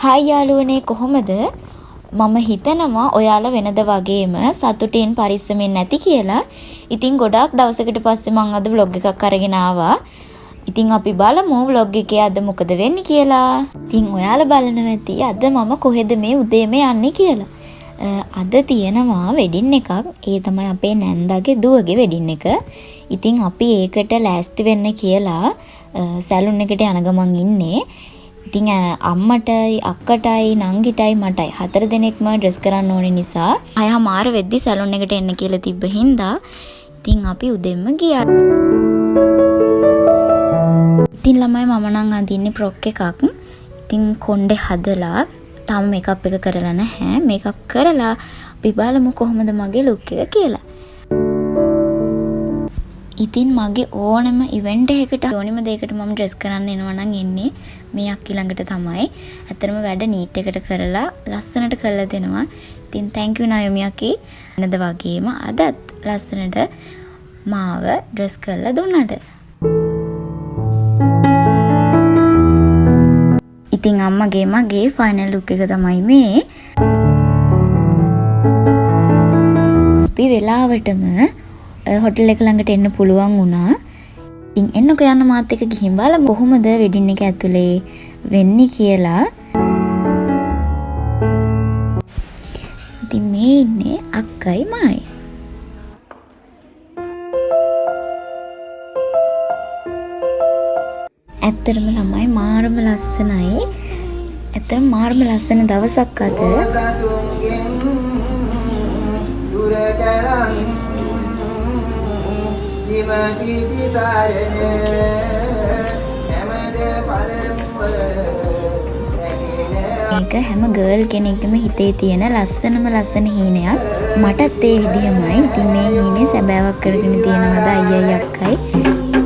Hi යාළුවනේ කොහොමද? මම හිතනවා ඔයාලා වෙනද වගේම සතුටින් පරිස්සමෙන් නැති කියලා. ඉතින් ගොඩාක් දවසකට පස්සේ මම අද vlog එකක් අරගෙන ආවා. ඉතින් අපි බලමු vlog එකේ අද මොකද වෙන්නේ කියලා. ඉතින් ඔයාලා බලනවා ඇති අද මම කොහෙද මේ උදේම යන්නේ කියලා. අද තියෙනවා වෙඩින් එකක්. ඒ තමයි අපේ නැන්දාගේ දුවගේ වෙඩින් එක. ඉතින් අපි ඒකට ලෑස්ති වෙන්න කියලා සැලුන් එකට යන ගමන් ඉන්නේ. ඉතින් අම්මටයි අක්කටයි නංගිටයි මටයි 4 දෙනෙක්ම ඩ්‍රෙස් කරන්න ඕනේ නිසා 6:00 වෙද්දි සැලුන් එකට එන්න කියලා තිබ්බ හින්දා ඉතින් අපි උදෙන්ම ගියා. ඉතින් ළමයි මම නම් අඳින්නේ ෆ්‍රොක් එකක්. ඉතින් කොණ්ඩේ හදලා තාම මේකප් එක කරලා නැහැ. මේකප් කරලා අපි බලමු කොහොමද මගේ ලුක් එක කියලා. ඉතින් මගේ ඕනම ඉවෙන්ට් එකකට ඕනෙම දෙයකට මම ඩ්‍රෙස් කරන්න එනවා නම් එන්නේ මේ අක්කි ළඟට තමයි. ඇත්තටම වැඩ නීට් එකට කරලා ලස්සනට කරලා දෙනවා. ඉතින් thank you නයෝමි අක්කි. වෙනද වගේම අදත් ලස්සනට මාව ඩ්‍රෙස් කරලා දුන්නාට. ඉතින් අම්මගේ මගේ ෆයිනල් ලුක් එක තමයි මේ. අපි වෙලාවටම හොටල් එක ළඟට එන්න පුළුවන් වුණා. ඉතින් එන්නකෝ යන්න මාත් එක්ක ගිහින් බලමු කොහොමද වෙඩින් එක ඇතුලේ වෙන්නේ කියලා. ඉතින් මේ ඉන්නේ අක්කයි මායි. ඇත්තටම ළමයි මාරම ලස්සනයි. ඇත්තටම මාරම ලස්සන දවසක් අද. ඒක හැම ගර්ල් කෙනෙක්ගේම හිතේ තියෙන ලස්සනම ලස්සන හීනයක්. මටත් ඒ විදිහමයි. ඉතින් මේ හීනේ සැබෑවක් කරගෙන තියෙනවද අයියයි අක්කයි.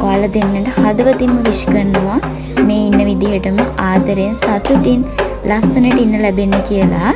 ඔයාලා දෙන්නට හදවතින්ම විශ් කරනවා මේ ඉන්න විදිහටම ආදරෙන් සතුටින් ලස්සනට ඉන්න ලැබෙන්න කියලා.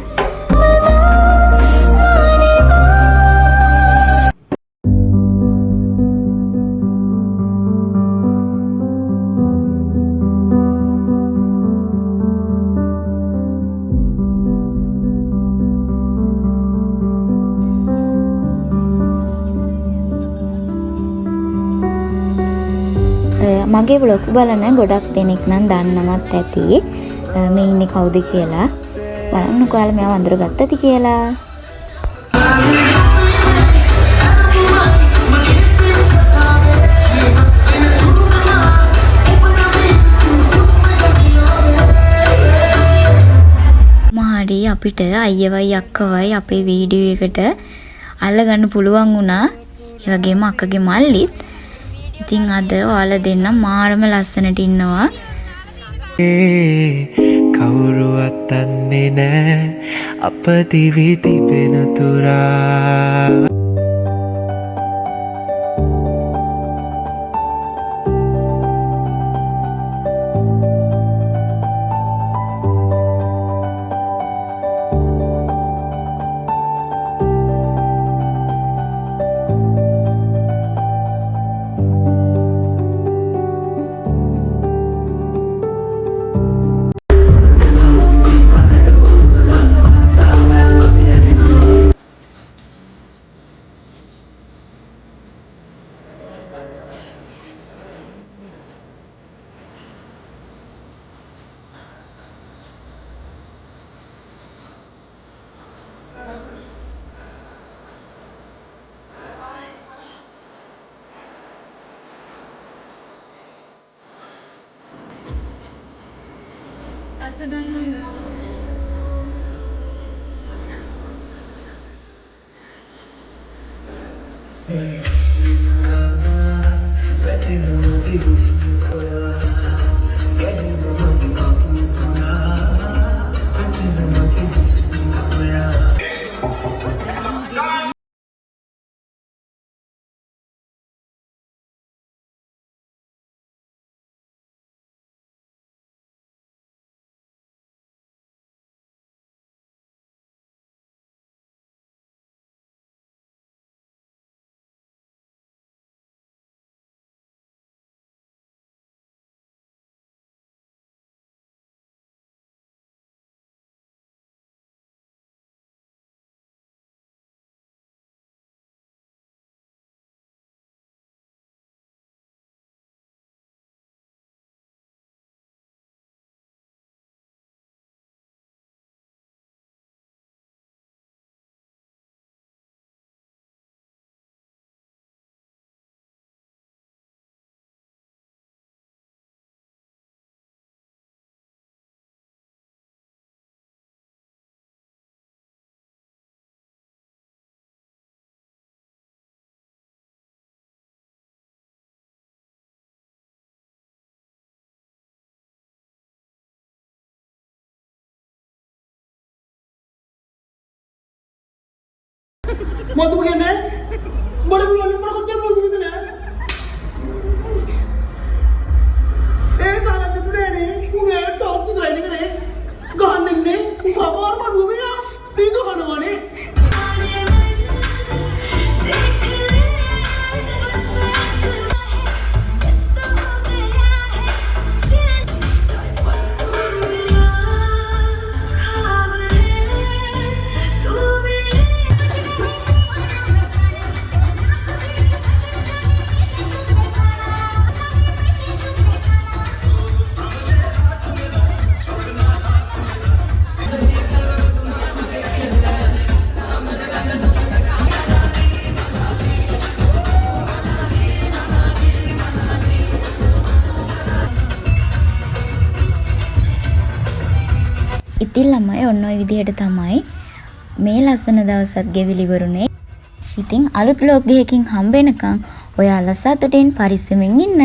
මගේ vlogs බලන ගොඩක් දෙනෙක් නම් දන්නවත් ඇති මේ ඉන්නේ කවුද කියලා. බලන්නකෝ ඔයාලා මෙයාව අඳුරගත්තද කියලා. මහරි අපිට අයියවයි අක්කවයි අපේ වීඩියෝ එකට අල්ලගන්න පුළුවන් වුණා. ඒ වගේම අක්කගේ මල්ලිත්. ඉතින් අද ඔයාලා දෙන්න මාරම ලස්සනට ඉන්නවා. කවුරුවත් දන්නේ නෑ අප දිවි තිබෙන තුරා. මොකද කියන්නේ? උඹට පුළුවන් මම කොච්චර පුළුවන්ද නෑ? ඒ තරම් නෙපුණේනේ. උගේ ටොප් විතරයි නේද? ගහන්න ඉන්නේ. උගමාර බඩුව මෙයා. පිටු කනවනේ. ඉතින් ළමයි ඔන්න ඔය විදිහට තමයි මේ ලස්සන දවසත් ගෙවිලි වරුනේ. ඉතින් අලුත් vlog එකකින් හම්බ වෙනකන් ඔයාලා සතුටින් පරිස්සමින් ඉන්න.